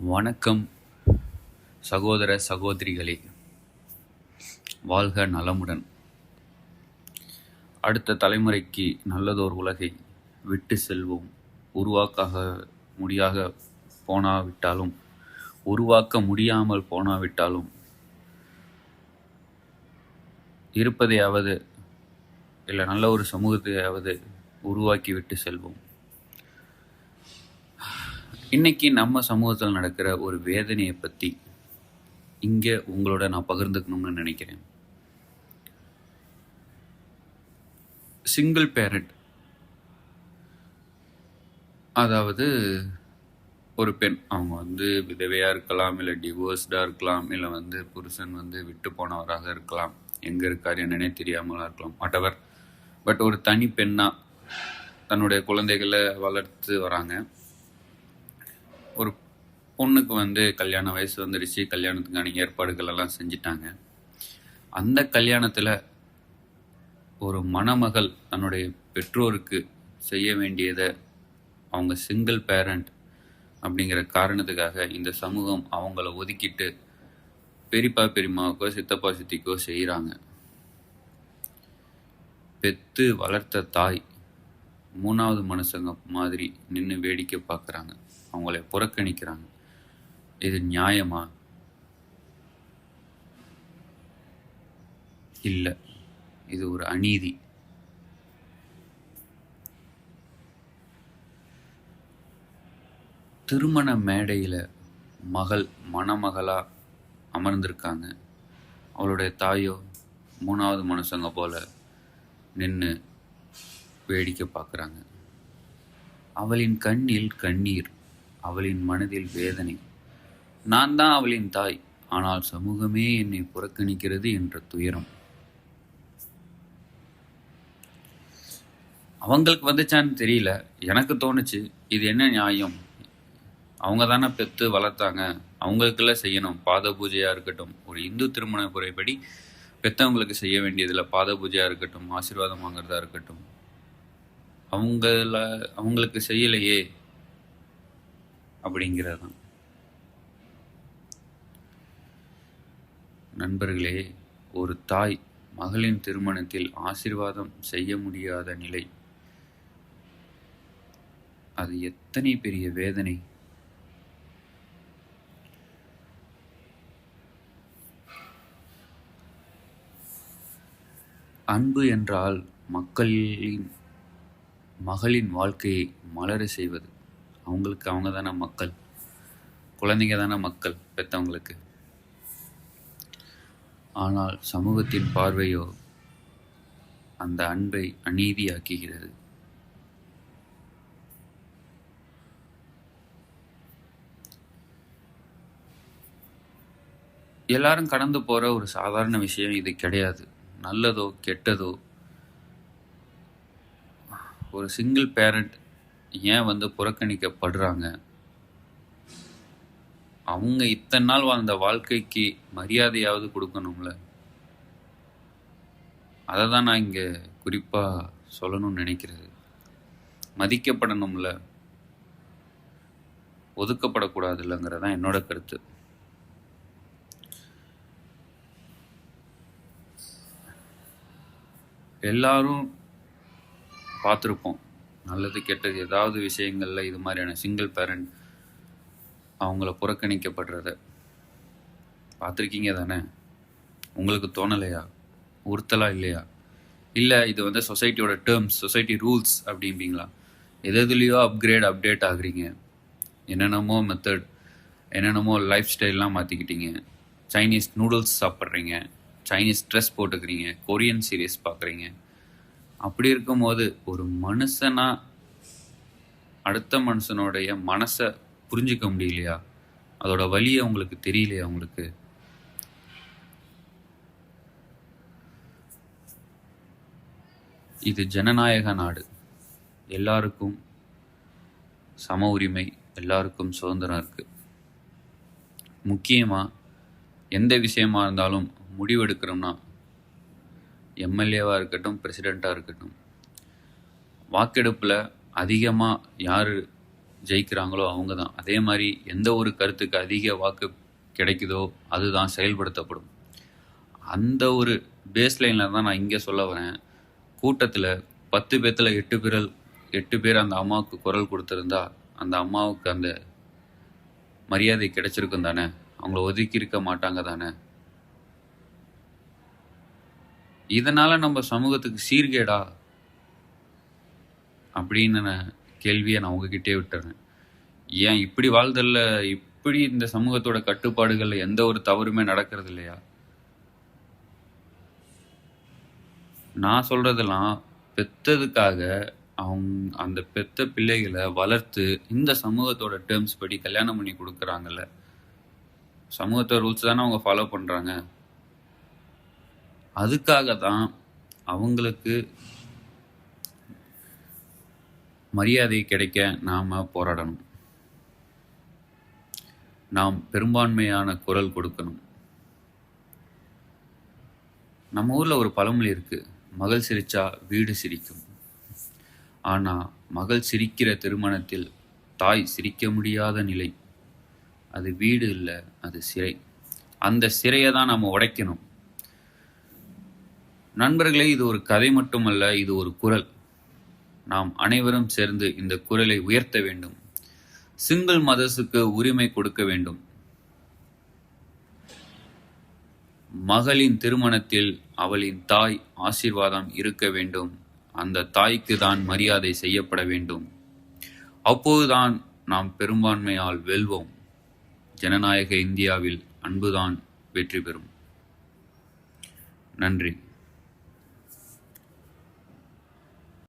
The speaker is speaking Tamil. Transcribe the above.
வணக்கம் சகோதர சகோதரிகளே, வாழ்க நலமுடன். அடுத்த தலைமுறைக்கு நல்லதோர் உலகை விட்டு செல்வோம். உருவாக்க முடியாமல் போனாவிட்டாலும் இருப்பதையாவது இல்லை நல்ல ஒரு சமூகத்தையாவது உருவாக்கி விட்டு செல்வோம். இன்னைக்கு நம்ம சமூகத்தில் நடக்கிற ஒரு வேதனையை பற்றி இங்கே உங்களோட நான் பகிர்ந்துக்கணும்னு நினைக்கிறேன். சிங்கிள் பேரண்ட், அதாவது ஒரு பெண், அவங்க விதவையாக இருக்கலாம், இல்லை டிவோர்ஸ்டாக இருக்கலாம், இல்லை புருஷன் விட்டு போனவராக இருக்கலாம், எங்கே இருக்கார் என்னன்னே தெரியாமலாம் இருக்கலாம், whatever. பட் ஒரு தனி பெண்ணாக தன்னுடைய குழந்தைகளை வளர்த்து வராங்க. ஒரு பொண்ணுக்கு கல்யாண வயசு வந்துடுச்சு, கல்யாணத்துக்கான ஏற்பாடுகள் எல்லாம் செஞ்சிட்டாங்க. அந்த கல்யாணத்தில் ஒரு மணமகள் தன்னுடைய பெற்றோருக்கு செய்ய வேண்டியதை அவங்க சிங்கிள் பேரண்ட் அப்படிங்கிற காரணத்துக்காக இந்த சமூகம் அவங்கள ஒதுக்கிட்டு பெரியப்பா பெரியம்மாவுக்கோ சித்தப்பா சித்திக்கோ செய்கிறாங்க. பெத்து வளர்த்த தாய் மூணாவது மனுஷங்க மாதிரி நின்று வேடிக்கை பார்க்குறாங்க, அவங்களை புறக்கணிக்கிறாங்க. இது நியாயமா? இல்லை, இது ஒரு அநீதி. திருமண மேடையில் மகள் மணமகளாக அமர்ந்திருக்காங்க. அவளுடைய தாயோ மூணாவது மனுஷங்க போல நின்று வேடிக்கை பார்க்குறாங்க. அவளின் கண்ணில் கண்ணீர், அவளின் மனதில் வேதனை. நான் தான் அவளின் தாய், ஆனால் சமூகமே என்னை புறக்கணிக்கிறது என்ற துயரம். அவங்களுக்கு வந்துச்சான்னு தெரியல, எனக்கு தோணுச்சு இது என்ன நியாயம்? அவங்க தானே பெற்று வளர்த்தாங்க, அவங்களுக்கெல்லாம் செய்யணும். பாத பூஜையாக இருக்கட்டும், ஒரு இந்து திருமண முறைப்படி பெற்றவங்களுக்கு செய்ய வேண்டியதில் பாத பூஜையாக இருக்கட்டும், ஆசீர்வாதம் வாங்குறதா இருக்கட்டும், அவங்களுக்கு செய்யலையே அப்படிங்கிறது தான். நண்பர்களே, ஒரு தாய் மகளின் திருமணத்தில் ஆசீர்வாதம் செய்ய முடியாத நிலை, அது எத்தனை பெரிய வேதனை. அன்பு என்றால் மகளின் வாழ்க்கையை மலர செய்வது. அவங்களுக்கு அவங்க தானே மக்கள், குழந்தைங்க தானே மக்கள் பெற்றவங்களுக்கு. ஆனால் சமூகத்தின் பார்வையோ அந்த அன்பை அநீதியாக்குகிறது. எல்லாரும் கடந்து போகிற ஒரு சாதாரண விஷயம் இது கிடையாது. நல்லதோ கெட்டதோ, ஒரு சிங்கிள் பேரண்ட் ஏன் புறக்கணிக்கப்படுறாங்க? அவங்க இத்தனை நாள் வாழ்ந்த வாழ்க்கைக்கு மரியாதையாவது கொடுக்கணும்ல. அதை தான் நான் இங்கே குறிப்பாக சொல்லணும்னு நினைக்கிறது. மதிக்கப்படணும்ல, ஒதுக்கப்படக்கூடாது இல்லைங்கிறது தான் என்னோட கருத்து. எல்லாரும் பார்த்துருப்போம், நல்லது கெட்டது ஏதாவது விஷயங்களில் இது மாதிரியான சிங்கிள் பேரண்ட் அவங்கள புறக்கணிக்கப்படுறத பார்த்துருக்கீங்க தானே? உங்களுக்கு தோணலையா? உறுத்தலாம் இல்லையா? இல்லை இது சொசைட்டியோட டேர்ம்ஸ், சொசைட்டி ரூல்ஸ் அப்படிம்பீங்களா? எதுலேயோ அப்டேட் ஆகுறீங்க, என்னென்னமோ மெத்தட், என்னென்னமோ லைஃப் ஸ்டைல்லாம் மாற்றிக்கிட்டீங்க. சைனீஸ் நூடுல்ஸ் சாப்பிட்றீங்க, சைனீஸ் ட்ரெஸ் போட்டுக்கிறீங்க, கொரியன் சீரீஸ் பார்க்குறீங்க. அப்படி இருக்கும்போது ஒரு மனுஷனாக அடுத்த மனுஷனுடைய மனசை புரிஞ்சிக்க முடியலையா? அதோட வலியை உங்களுக்கு தெரியலையா? உங்களுக்கு இது ஜனநாயக நாடு, எல்லாருக்கும் சம உரிமை, எல்லாருக்கும் சுதந்திரம் இருக்கு. முக்கியமாக எந்த விஷயமா இருந்தாலும் முடிவெடுக்கிறோம்னா, எம்எல்ஏவாக இருக்கட்டும், பிரசிடெண்ட்டாக இருக்கட்டும், வாக்கெடுப்பில் அதிகமாக யார் ஜெயிக்கிறாங்களோ அவங்க தான். அதே மாதிரி எந்த ஒரு கருத்துக்கு அதிக வாக்கு கிடைக்குதோ அதுதான் செயல்படுத்தப்படும். அந்த ஒரு பேஸ்லைனில் தான் நான் இங்கே சொல்ல வரேன். கூட்டத்தில் 10 பேர்த்தில் 8 பேர் அந்த அம்மாவுக்கு குரல் கொடுத்துருந்தா அந்த அம்மாவுக்கு அந்த மரியாதை கிடைச்சிருக்கும் தானே, அவங்கள ஒதுக்கி இருக்க மாட்டாங்க தானே. இதனால நம்ம சமூகத்துக்கு சீர்கேடா அப்படின்னு கேள்வியை நான் உங்ககிட்டே விட்டுறேன். ஏன் இப்படி வாழ்தல்ல, இப்படி இந்த சமூகத்தோட கட்டுப்பாடுகள்ல எந்த ஒரு தவறுமே நடக்கிறது இல்லையா? நான் சொல்றதெல்லாம் பெத்ததுக்காக அவங்க அந்த பெத்த பிள்ளைகளை வளர்த்து இந்த சமூகத்தோட டேர்ம்ஸ் படி கல்யாணம் பண்ணி கொடுக்குறாங்கல்ல. சமூகத்தோட ரூல்ஸ் தானே அவங்க ஃபாலோ பண்றாங்க. அதுக்காக தான் அவங்களுக்கு மரியாதை கிடைக்க நாம போராடணும். நாம் பெரும்பான்மையான குரல் கொடுக்கணும். நம்ம ஊர்ல ஒரு பழமொழி இருக்கு, மகள் சிரிச்சா வீடு சிரிக்கும். ஆனா மகள் சிரிக்கிற திருமணத்தில் தாய் சிரிக்க முடியாத நிலை. அது வீடு இல்லை, அது சிறை. அந்த சிறையை தான் நம்ம உடைக்கணும். நண்பர்களே, இது ஒரு கதை மட்டுமல்ல, இது ஒரு குரல். நாம் அனைவரும் சேர்ந்து இந்த குரலை உயர்த்த வேண்டும். சிங்கிள் மதர்ஸுக்கு உரிமை கொடுக்க வேண்டும். மகளின் திருமணத்தில் அவளின் தாய் ஆசீர்வாதம் இருக்க வேண்டும். அந்த தாய்க்கு தான் மரியாதை செய்யப்பட வேண்டும். அப்போதுதான் நாம் பெரும்பான்மையால் வெல்வோம். ஜனநாயக இந்தியாவில் அன்புதான் வெற்றி பெறும். நன்றி.